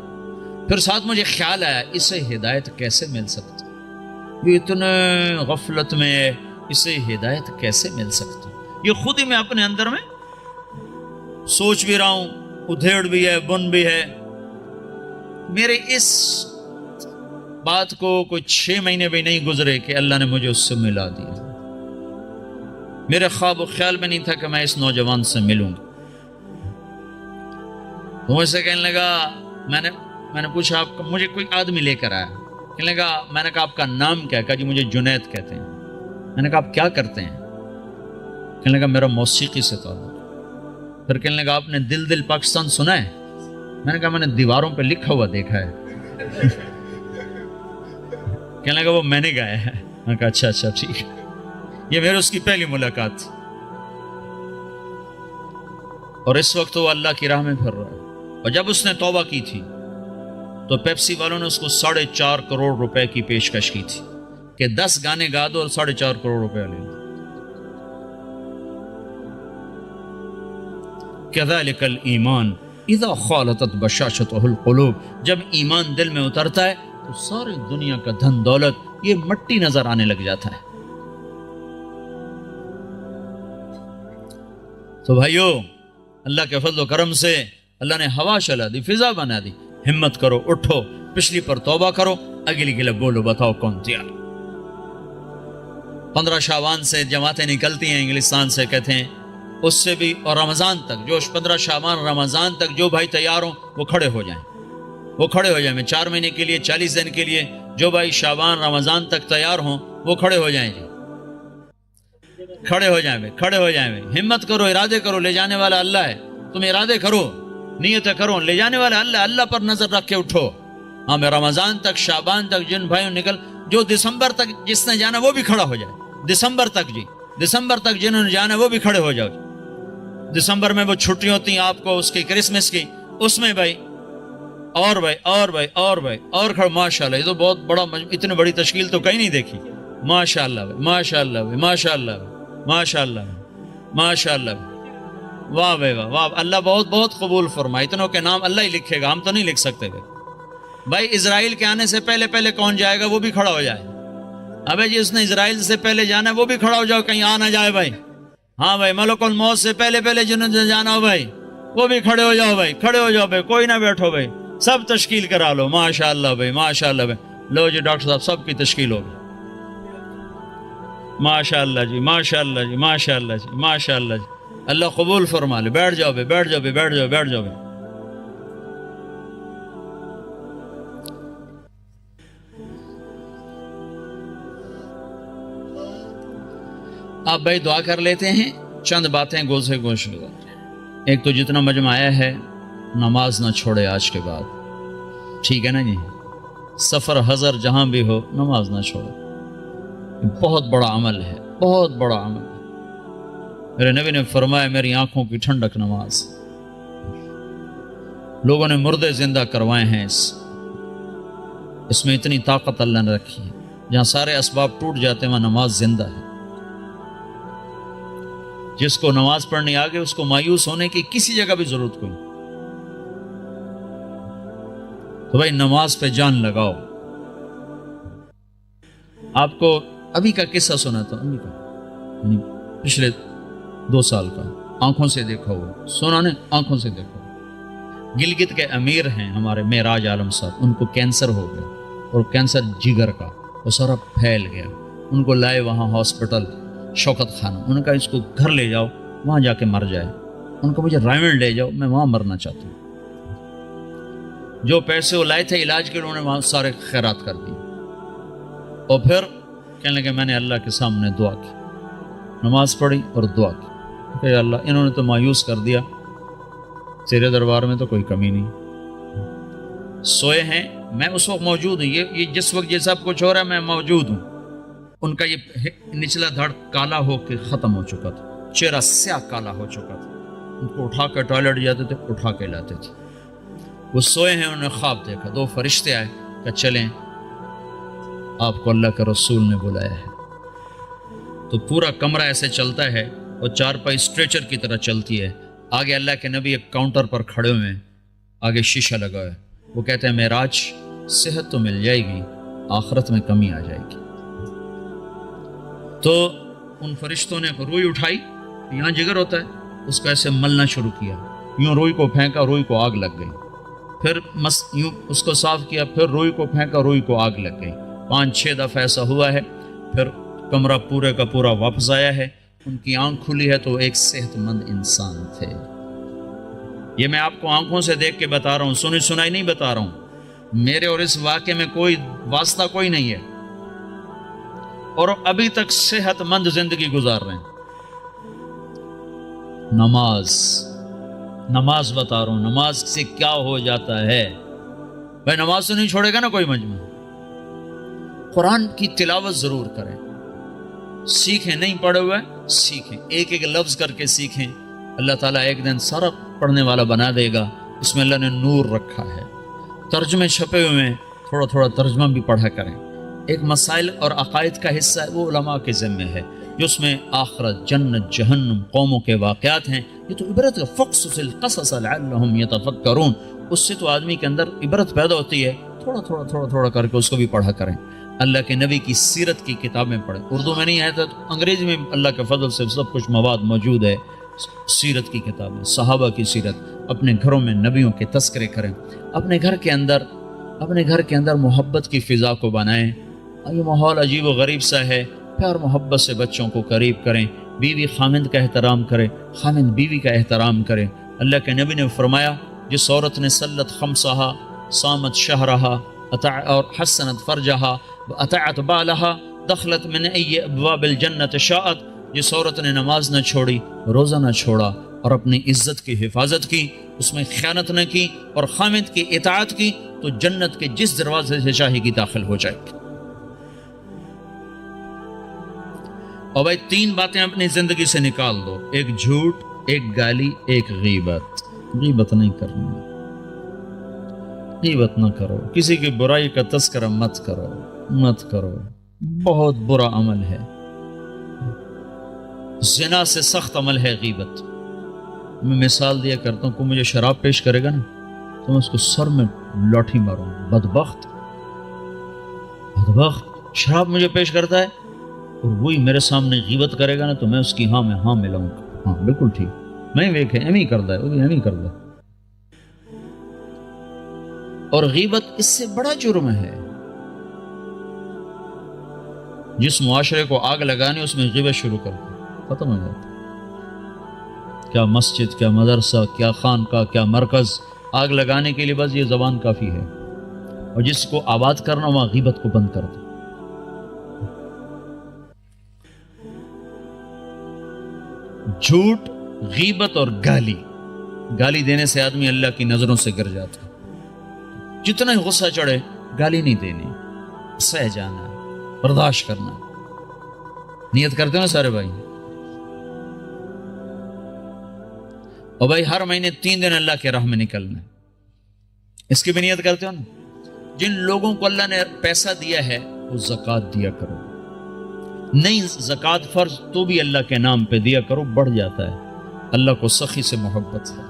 پھر ساتھ مجھے خیال آیا اسے ہدایت کیسے مل سکتی، یہ اتنے غفلت میں ہے، اسے ہدایت کیسے مل سکتی؟ یہ خود ہی میں اپنے اندر میں سوچ بھی رہا ہوں، ادھیڑ بھی ہے، بن بھی ہے۔ میرے اس بات کو کوئی 6 مہینے بھی نہیں گزرے کہ اللہ نے مجھے اس سے ملا دیا۔ میرے خواب و خیال میں نہیں تھا کہ میں اس نوجوان سے ملوں گا۔ وہ مجھ سے کہنے لگا، میں نے پوچھا آپ کا، مجھے کوئی آدمی لے کر آیا، کہنے لگا، میں نے کہا آپ کا نام کیا ہے؟ کہا جی مجھے جنید کہتے ہیں۔ میں نے کہا آپ کیا کرتے ہیں؟ کہنے لگا میرا موسیقی سے تعلق۔ پھر کہنے لگا آپ نے دل دل پاکستان سنا ہے؟ میں نے کہا میں نے دیواروں پہ لکھا ہوا دیکھا ہے۔ کہنے لگا وہ میں نے گایا ہے۔ میں نے کہا اچھا اچھا ٹھیک ہے۔ یہ میرے اس کی پہلی ملاقات تھی، اور اس وقت وہ اللہ کی راہ میں پھر رہا ہے۔ اور جب اس نے توبہ کی تھی تو پیپسی والوں نے اس کو 4.5 کروڑ روپے کی پیشکش کی تھی کہ 10 گانے گا دو اور 4.5 کروڑ روپے لے لو۔ كذلك الایمان اذا خالطت بشاشته القلوب، جب ایمان دل میں اترتا ہے تو ساری دنیا کا دھن دولت یہ مٹی نظر آنے لگ جاتا ہے۔ تو بھائیو، اللہ کے فضل و کرم سے اللہ نے ہوا چلا دی، فضا بنا دی۔ ہمت کرو، اٹھو، پچھلی پر توبہ کرو، اگلی کے لیے بولو، بتاؤ کون تیار۔ 15 شعبان سے جماعتیں نکلتی ہیں انگلستان سے، کہتے ہیں اس سے بھی، اور رمضان تک، جو 15 شعبان رمضان تک جو بھائی تیار ہوں وہ کھڑے ہو جائیں، وہ کھڑے ہو جائیں۔ میں 4 مہینے کے لیے 40 دن کے لیے جو بھائی شعبان رمضان تک تیار ہوں وہ کھڑے ہو جائیں جی، کھڑے ہو جائیں بھائی، کھڑے ہو جائیں بھائی۔ ہمت کرو، ارادے کرو، لے جانے والا اللہ ہے۔ تم ارادے کرو، نیتیں کرو، لے جانے والا اللہ، اللہ پر نظر رکھ کے اٹھو۔ ہاں میں رمضان تک، شعبان تک جن بھائیوں نکل، جو دسمبر تک جس نے جانا وہ بھی کھڑا ہو جائے، دسمبر تک جی، دسمبر تک جنہوں نے جانا وہ بھی کھڑے ہو جاؤ۔ دسمبر میں وہ چھٹی ہوتی ہیں آپ کو اس کی کرسمس کی، اس میں بھائی اور بھائی اور بھائی اور بھائی اور کھڑا۔ ماشاءاللہ، یہ تو بہت بڑا اتنی بڑی تشکیل تو کہیں نہیں دیکھی۔ ماشاءاللہ بھائی، ماشاءاللہ بھائی، ماشاءاللہ بھائی، ماشاءاللہ بھائی، ماشاءاللہ بھائی، واہ بھائی واہ واہ، اللہ بہت بہت قبول فرمائے۔ اتنوں کے نام اللہ ہی لکھے گا، ہم تو نہیں لکھ سکتے بھائی۔ بھائی اسرائیل کے آنے سے پہلے پہلے کون جائے گا وہ بھی کھڑا ہو جائے۔ ابے جس نے اسرائیل سے پہلے جانا ہے وہ بھی کھڑا ہو جاؤ، کہیں آ نہ جائے بھائی۔ ہاں بھائی، ملک الموت سے پہلے پہلے جنہوں نے جانا ہو بھائی وہ بھی کھڑے ہو جاؤ بھائی، کھڑے ہو جاؤ بھائی، کوئی نہ بیٹھو بھائی، سب تشکیل کرا لو۔ ماشاءاللہ بھائی، ماشاءاللہ بھائی، لو جی ڈاکٹر صاحب سب کی تشکیل ہوگی۔ ماشاءاللہ جی، ماشاءاللہ جی، ماشاءاللہ جی، ماشاءاللہ جی، اللہ قبول فرما لے۔ بیٹھ جاؤ بھائی، بیٹھ جاؤ بھائی، بیٹھ جاؤ، بیٹھ جاؤ بھائی۔ آپ بھائی دعا کر لیتے ہیں، چند باتیں گوش گوش گزار۔ ایک تو جتنا مجمع آیا ہے نماز نہ چھوڑے آج کے بعد، ٹھیک ہے نا جی؟ سفر حضر جہاں بھی ہو نماز نہ چھوڑو، بہت بڑا عمل ہے، بہت بڑا عمل ہے۔ میرے نبی نے فرمایا میری آنکھوں کی ٹھنڈک نماز۔ لوگوں نے مردے زندہ کروائے ہیں، اس میں اتنی طاقت اللہ نے رکھی ہے۔ جہاں سارے اسباب ٹوٹ جاتے ہیں وہاں نماز زندہ ہے۔ جس کو نماز پڑھنی آگے اس کو مایوس ہونے کی کسی جگہ بھی ضرورت کوئی، تو بھائی نماز پہ جان لگاؤ۔ آپ کو ابھی کا قصہ سنا تھا، ابھی کا یعنی پچھلے 2 سال کا، آنکھوں سے دیکھا ہوا، سنا نے آنکھوں سے دیکھا ہوا۔ گلگت کے امیر ہیں ہمارے معراج عالم صاحب، ان کو کینسر ہو گیا، اور کینسر جگر کا، وہ سارا پھیل گیا۔ ان کو لائے وہاں ہاسپٹل شوکت خانہ، انہوں نے کہا اس کو گھر لے جاؤ، وہاں جا کے مر جائے۔ ان کو مجھے رائمنڈ لے جاؤ، میں وہاں مرنا چاہتا ہوں۔ جو پیسے وہ لائے تھے علاج کے، انہوں نے وہاں سارے خیرات کر دیے۔ اور پھر کہنے لگے میں نے اللہ کے سامنے دعا کی، نماز پڑھی اور دعا کی کہ اللہ انہوں نے تو مایوس کر دیا، تیرے دربار میں تو کوئی کمی نہیں۔ سوئے ہیں، میں اس وقت موجود ہوں، یہ جس وقت یہ سب کچھ ہو رہا ہے میں موجود ہوں۔ ان کا یہ نچلا دھڑ کالا ہو کے ختم ہو چکا تھا، چہرہ سیاہ کالا ہو چکا تھا۔ ان کو اٹھا کے ٹوائلٹ جاتے تھے، اٹھا کے لاتے تھے۔ وہ سوئے ہیں، انہوں نے خواب دیکھا، 2 فرشتے آئے کہ چلیں آپ کو اللہ کے رسول نے بلایا ہے۔ تو پورا کمرہ ایسے چلتا ہے اور 4 پائی اسٹریچر کی طرح چلتی ہے۔ آگے اللہ کے نبی ایک کاؤنٹر پر کھڑے ہوئے ہیں، آگے شیشہ لگا ہے۔ وہ کہتے ہیں معراج صحت تو مل جائے گی، آخرت میں کمی آ جائے گی۔ تو ان فرشتوں نے روئی اٹھائی، یہاں جگر ہوتا ہے، اس کو ایسے ملنا شروع کیا، یوں روئی کو پھینکا، روئی کو آگ لگ گئی۔ پھر یوں اس کو صاف کیا، پھر روئی کو پھینکا، روئی کو آگ لگ گئی۔ 5-6 دفعہ ایسا ہوا ہے۔ پھر کمرہ پورے کا پورا واپس آیا ہے، ان کی آنکھ کھلی ہے تو ایک صحت مند انسان تھے۔ یہ میں آپ کو آنکھوں سے دیکھ کے بتا رہا ہوں، سنی سنائی نہیں بتا رہا ہوں۔ میرے اور اس واقعے میں کوئی واسطہ کوئی نہیں ہے، اور ابھی تک صحت مند زندگی گزار رہے ہیں۔ نماز بتا رہا ہوں، نماز سے کیا ہو جاتا ہے بھائی؟ نماز تو نہیں چھوڑے گا نا کوئی مجموعہ۔ قرآن کی تلاوت ضرور کریں، سیکھیں، نہیں پڑھے ہوئے سیکھیں، ایک ایک لفظ کر کے سیکھیں۔ اللہ تعالیٰ ایک دن سارا پڑھنے والا بنا دے گا، اس میں اللہ نے نور رکھا ہے۔ ترجمے چھپے ہوئے ہیں، تھوڑا تھوڑا ترجمہ بھی پڑھا کریں۔ ایک مسائل اور عقائد کا حصہ ہے، وہ علماء کے ذمہ ہے، جو اس میں آخرت، جنت، جہنم، قوموں کے واقعات ہیں۔ یہ تو عبرت کا فقصص القصص لعلہم یتفکرون، اس سے تو آدمی کے اندر عبرت پیدا ہوتی ہے۔ تھوڑا تھوڑا کر کے اس کو بھی پڑھا کریں۔ اللہ کے نبی کی سیرت کی کتابیں پڑھیں، اردو میں نہیں ہے تو انگریزی میں اللہ کے فضل سے سب کچھ مواد موجود ہے۔ سیرت کی کتابیں، صحابہ کی سیرت، اپنے گھروں میں نبیوں کے تذکرے کریں، اپنے گھر کے اندر محبت کی فضا کو بنائیں۔ یہ ماحول عجیب و غریب سا ہے، پیار محبت سے بچوں کو قریب کریں، بیوی خامند کا احترام کرے، خامند بیوی کا احترام کرے۔ اللہ کے نبی نے فرمایا، جس عورت نے صلت خمسہا، صامت شہرہا، اور حسنت فرجہا، اطاعت بالہا، دخلت من ای ابواب الجنت شاءت۔ جس عورت نے نماز نہ چھوڑی، روزہ نہ چھوڑا، اور اپنی عزت کی حفاظت کی، اس میں خیانت نہ کی، اور خامند کی اطاعت کی، تو جنت کے جس دروازے سے چاہے گی داخل ہو جائے گی۔ اور بھائی 3 باتیں اپنی زندگی سے نکال دو، ایک جھوٹ، ایک گالی، ایک غیبت۔ غیبت نہیں کرنی، غیبت نہ کرو، کسی کی برائی کا تذکرہ مت کرو، بہت برا عمل ہے، زنا سے سخت عمل ہے غیبت۔ میں مثال دیا کرتا ہوں، کوئی مجھے شراب پیش کرے گا نا تو میں اس کو سر میں لاٹھی ماروں، بدبخت شراب مجھے پیش کرتا ہے اور وہی میرے سامنے غیبت کرے گا نا تو میں اس کی ہاں ملاؤں گا، ہاں بالکل ٹھیک، میں ویکھے ایم ہی کردا ہے، وہ بھی ایم ہی کردا ہے۔ اور غیبت اس سے بڑا جرم ہے۔ جس معاشرے کو آگ لگانی اس میں غیبت شروع کر دو، ختم ہو جاتا۔ کیا مسجد، کیا مدرسہ، کیا خانقاہ، کیا مرکز، آگ لگانے کے لیے بس یہ زبان کافی ہے۔ اور جس کو آباد کرنا وہاں غیبت کو بند کر دو۔ جھوٹ، غیبت اور گالی دینے سے آدمی اللہ کی نظروں سے گر جاتا ہے۔ جتنا ہی غصہ چڑھے گالی نہیں دینی، سہ جانا، برداشت کرنا۔ نیت کرتے ہو سارے بھائی؟ اور بھائی ہر مہینے 3 دن اللہ کے راہ میں نکلنا ہے، اس کی بھی نیت کرتے ہو نا؟ جن لوگوں کو اللہ نے پیسہ دیا ہے وہ زکوٰۃ دیا کرو، نہیں زکوٰۃ فرض تو بھی اللہ کے نام پہ دیا کرو، بڑھ جاتا ہے۔ اللہ کو سخی سے محبت ہے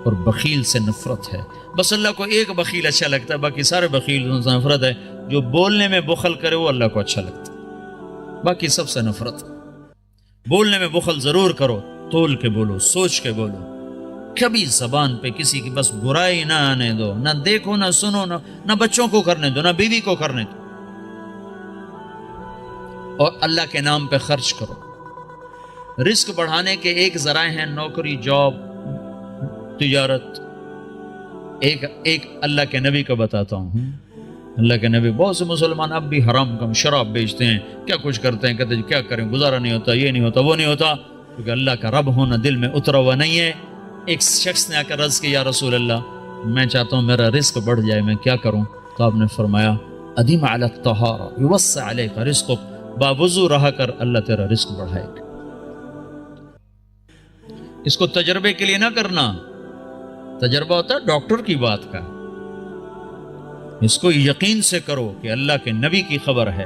اور بخیل سے نفرت ہے۔ بس اللہ کو ایک بخیل اچھا لگتا ہے، باقی سارے بخیل سے نفرت ہے۔ جو بولنے میں بخل کرے وہ اللہ کو اچھا لگتا ہے، باقی سب سے نفرت۔ بولنے میں بخل ضرور کرو، تول کے بولو، سوچ کے بولو، کبھی زبان پہ کسی کی بس برائی نہ آنے دو، نہ دیکھو، نہ سنو، نہ بچوں کو کرنے دو، نہ بیوی کو کرنے دو۔ اور اللہ کے نام پہ خرچ کرو۔ رزق بڑھانے کے ایک ذرائع ہیں، نوکری، جاب، تجارت۔ ایک اللہ کے نبی کا بتاتا ہوں۔ اللہ کے نبی، بہت سے مسلمان اب بھی حرام کم شراب بیچتے ہیں، کیا کچھ کرتے ہیں، کہتے ہیں کیا کریں، گزارا نہیں ہوتا، یہ نہیں ہوتا، وہ نہیں ہوتا، کیونکہ اللہ کا رب ہونا دل میں اترا ہوا نہیں ہے۔ ایک شخص نے آ کر عرض کیا، یا رسول اللہ میں چاہتا ہوں میرا رزق بڑھ جائے، میں کیا کروں؟ تو آپ نے فرمایا، ادیم علی الطہارہ یوسع علیک رزقک، باوضو رہا کر، اللہ تیرا رزق بڑھائے گا۔ اس کو تجربے کے لیے نہ کرنا، تجربہ ہوتا ہے ڈاکٹر کی بات کا، اس کو یقین سے کرو کہ اللہ کے نبی کی خبر ہے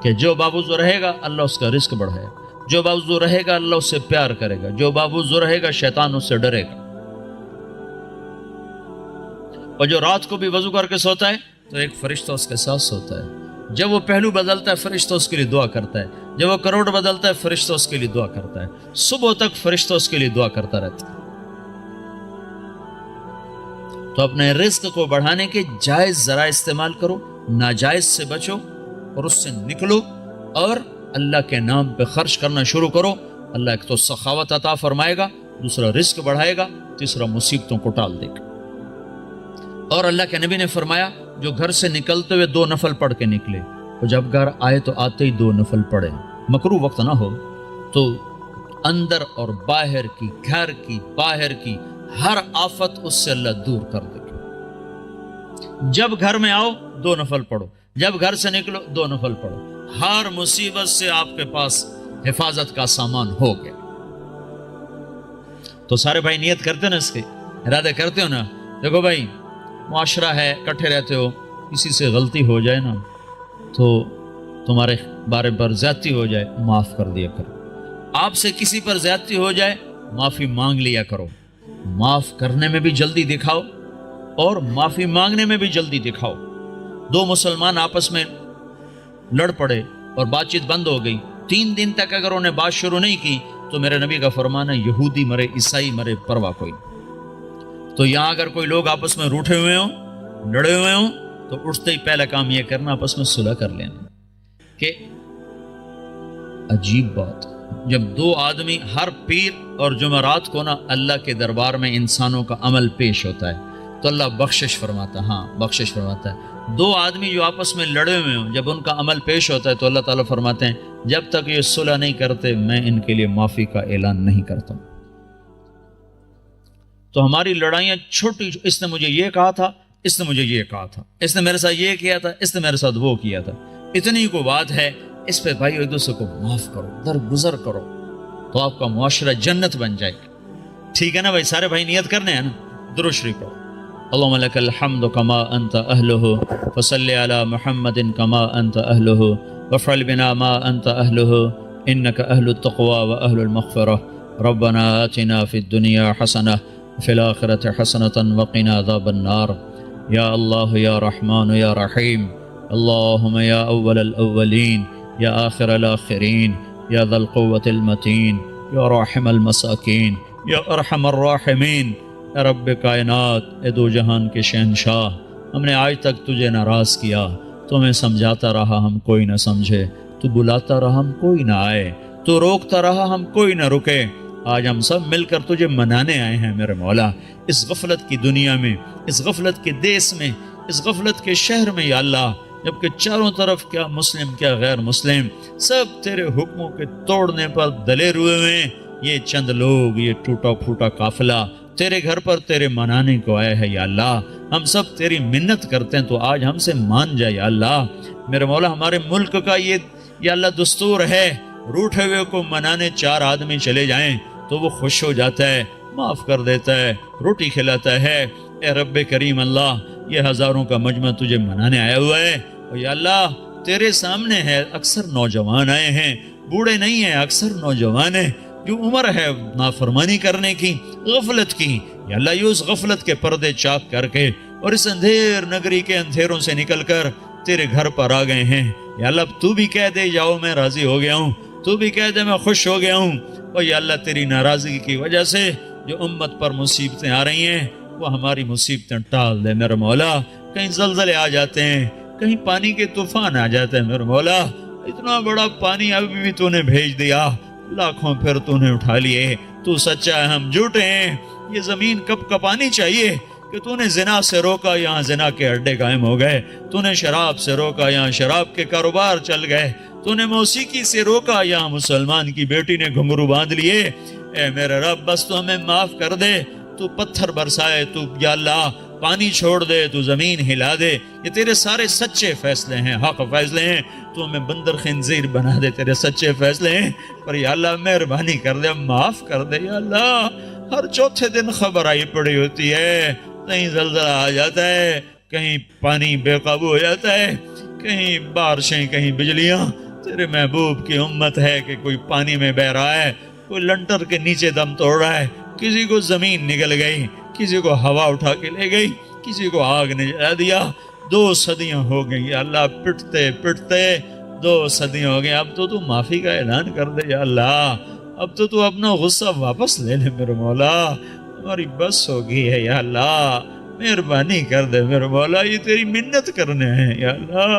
کہ جو باوضو رہے گا اللہ اس کا رزق بڑھائے گا، جو باوضو رہے گا اللہ اس سے پیار کرے گا، جو باوضو رہے گا شیطان اس سے ڈرے گا۔ اور جو رات کو بھی وضو کر کے سوتا ہے تو ایک فرشتہ اس کے ساتھ سوتا ہے، جب وہ پہلو بدلتا ہے فرشتہ اس کے لیے دعا کرتا ہے، جب وہ کروڑ بدلتا ہے فرشتہ اس کے لیے دعا کرتا ہے، صبح تک فرشتہ اس کے لیے دعا کرتا رہتا ہے۔ تو اپنے رزق کو بڑھانے کے جائز ذرائع استعمال کرو، ناجائز سے بچو اور اس سے نکلو، اور اللہ کے نام پہ خرچ کرنا شروع کرو۔ اللہ ایک تو سخاوت عطا فرمائے گا، دوسرا رزق بڑھائے گا، تیسرا مصیبتوں کو ٹال دے گا۔ اور اللہ کے نبی نے فرمایا جو گھر سے نکلتے ہوئے 2 نفل پڑھ کے نکلے، اور جب گھر آئے تو آتے ہی 2 نفل پڑھے، مکروہ وقت نہ ہو، تو اندر اور باہر کی، گھر کی، باہر کی ہر آفت اس سے اللہ دور کر دے گا۔ جب گھر میں آؤ 2 نفل پڑھو، جب گھر سے نکلو 2 نفل پڑھو، ہر مصیبت سے آپ کے پاس حفاظت کا سامان ہو گیا۔ تو سارے بھائی نیت کرتے ہو نا، اس کے ارادے کرتے ہو نا؟ دیکھو بھائی، معاشرہ ہے، اکٹھے رہتے ہو، کسی سے غلطی ہو جائے نا تو تمہارے بارے پر زیادتی ہو جائے، معاف کر دیا کرو۔ آپ سے کسی پر زیادتی ہو جائے، معافی مانگ لیا کرو۔ معاف کرنے میں بھی جلدی دکھاؤ اور معافی مانگنے میں بھی جلدی دکھاؤ۔ 2 مسلمان آپس میں لڑ پڑے اور بات چیت بند ہو گئی، 3 دن تک اگر انہیں بات شروع نہیں کی تو میرے نبی کا فرمان ہے یہودی مرے، عیسائی مرے، پرواہ کوئی۔ تو یہاں اگر کوئی لوگ آپس میں روٹھے ہوئے ہوں، لڑے ہوئے ہوں، تو اٹھتے ہی پہلا کام یہ کرنا آپس میں صلح کر لینا۔ کہ عجیب بات، جب 2 آدمی ہر پیر اور جمعرات کو نا اللہ کے دربار میں انسانوں کا عمل پیش ہوتا ہے تو اللہ بخشش فرماتا ہے، ہاں بخشش فرماتا ہے۔ 2 آدمی جو آپس میں لڑے ہوئے ہوں، جب ان کا عمل پیش ہوتا ہے تو اللہ تعالیٰ فرماتے ہیں جب تک یہ صلح نہیں کرتے میں ان کے لیے معافی کا اعلان نہیں کرتا ہوں۔ تو ہماری لڑائیاں چھوٹی، اس نے مجھے یہ کہا تھا، اس نے مجھے یہ کہا تھا، اس نے میرے ساتھ یہ کیا تھا، اس نے میرے ساتھ وہ کیا تھا، اتنی کو بات ہے، اس پہ بھائی ایک دوسرے کو معاف کرو، درگزر کرو، تو آپ کا معاشرہ جنت بن جائے گا۔ ٹھیک ہے نا بھائی؟ سارے بھائی نیت کرنے ہیں نا؟ درود شریف پڑھو۔ اللهم لك الحمد كما انت اهله فصل على محمد كما انت اهله وافعل بنا ما انت اهله انك اهل التقوى واهل المغفرة ربنا آتنا في الدنيا حسنة وفي الآخرة حسنة وقنا عذاب النار يا الله يا رحمن يا رحيم اللهم يا أول الأولين يا آخر الآخرين يا ذا القوة المتين يا راحم المساكين يا أرحم الراحمين اے رب کائنات، اے 2 جہان کے شہنشاہ، ہم نے آج تک تجھے ناراض کیا، تو ہمیں سمجھاتا رہا ہم کوئی نہ سمجھے، تو بلاتا رہا ہم کوئی نہ آئے، تو روکتا رہا ہم کوئی نہ رکے۔ آج ہم سب مل کر تجھے منانے آئے ہیں میرے مولا، اس غفلت کی دنیا میں، اس غفلت کے دیس میں، اس غفلت کے شہر میں یا اللہ، جبکہ چاروں طرف کیا مسلم کیا غیر مسلم سب تیرے حکموں کے توڑنے پر دلیر ہوئے ہیں۔ یہ چند لوگ، یہ ٹوٹا پھوٹا قافلہ تیرے گھر پر تیرے منانے کو آئے ہیں یا اللہ، ہم سب تیری منت کرتے ہیں تو آج ہم سے مان جائے یا اللہ۔ میرے مولا، ہمارے ملک کا یہ یا اللہ دستور ہے، روٹھے ہوئے کو منانے 4 آدمی چلے جائیں تو وہ خوش ہو جاتا ہے، معاف کر دیتا ہے، روٹی کھلاتا ہے۔ اے رب کریم اللہ، یہ ہزاروں کا مجمع تجھے منانے آیا ہوا ہے، اور یا اللہ تیرے سامنے ہے، اکثر نوجوان آئے ہیں، بوڑھے نہیں ہیں، اکثر نوجوان ہیں، جو عمر ہے نافرمانی کرنے کی، غفلت کی، یا اللہ یہ اس غفلت کے پردے چاک کر کے اور اس اندھیر نگری کے اندھیروں سے نکل کر تیرے گھر پر آ گئے ہیں۔ یا اللہ تو بھی کہہ دے جاؤ میں راضی ہو گیا ہوں، تو بھی کہہ دے میں خوش ہو گیا ہوں، اور یا اللہ تیری ناراضگی کی وجہ سے جو امت پر مصیبتیں آ رہی ہیں وہ ہماری مصیبتیں ٹال دے میرے مولا۔ کہیں زلزلے آ جاتے ہیں، کہیں پانی کے طوفان آ جاتے ہیں میرے مولا، اتنا بڑا پانی ابھی بھی تو نے بھیج دیا، لاکھوں پھر تو نے اٹھا لیے، تو سچا ہے ہم جھوٹے ہیں۔ یہ زمین کب کپانی چاہیے کہ تو نے زنا سے روکا، یہاں زنا کے اڈے قائم ہو گئے، تو نے شراب سے روکا، یہاں شراب کے کاروبار چل گئے، تو نے موسیقی سے روکا، یہاں مسلمان کی بیٹی نے گھنگرو باندھ لیے۔ اے میرے رب بس تو ہمیں معاف کر دے، تو پتھر برسائے، تو یا اللہ پانی چھوڑ دے، تو زمین ہلا دے، یہ تیرے سارے سچے فیصلے ہیں، حق فیصلے ہیں، تو ہمیں بندر خنزیر بنا دے، تیرے سچے فیصلے ہیں، پر یا اللہ مہربانی کر دے، معاف کر دے یا اللہ۔ ہر چوتھے دن خبر آئی پڑی ہوتی ہے، کہیں زلزلہ آ جاتا ہے، کہیں پانی بے قابو ہو جاتا ہے، کہیں بارشیں، کہیں بجلیاں۔ تیرے محبوب کی امت ہے کہ کوئی پانی میں بہ رہا ہے، کوئی لنٹر کے نیچے دم توڑ رہا ہے، کسی کو زمین نگل گئی، کسی کو ہوا اٹھا کے لے گئی، کسی کو آگ نے جلا دیا۔ 2 صدیاں ہو گئی یا اللہ، پٹتے پٹتے 2 صدیاں ہو گئی، اب تو معافی کا اعلان کر دے یا اللہ، اب تو اپنا غصہ واپس لے لے میرے مولا، ہماری بس ہو گئی ہے یا اللہ، مہربانی کر دے میرے مولا، یہ تیری منت کرنے ہیں یا اللہ۔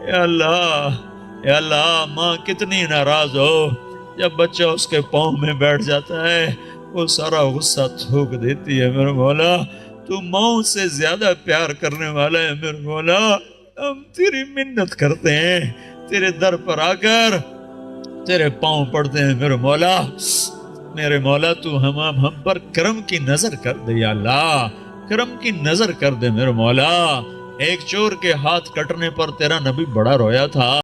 یا اللہ، یا اللہ، ماں کتنی ناراض ہو جب بچہ اس کے پاؤں میں بیٹھ جاتا ہے، وہ سارا غصہ تھوک دیتی ہے میرے مولا، تو ماؤں سے زیادہ پیار کرنے والا ہے میرے مولا. ہم تیری منت کرتے ہیں, تیرے در پر آ کر تیرے پاؤں پڑتے ہیں میرے مولا. میرے مولا تو ہم پر کرم کی نظر کر دے یا اللہ, کرم کی نظر کر دے میرے مولا. ایک چور کے ہاتھ کٹنے پر تیرا نبی بڑا رویا تھا.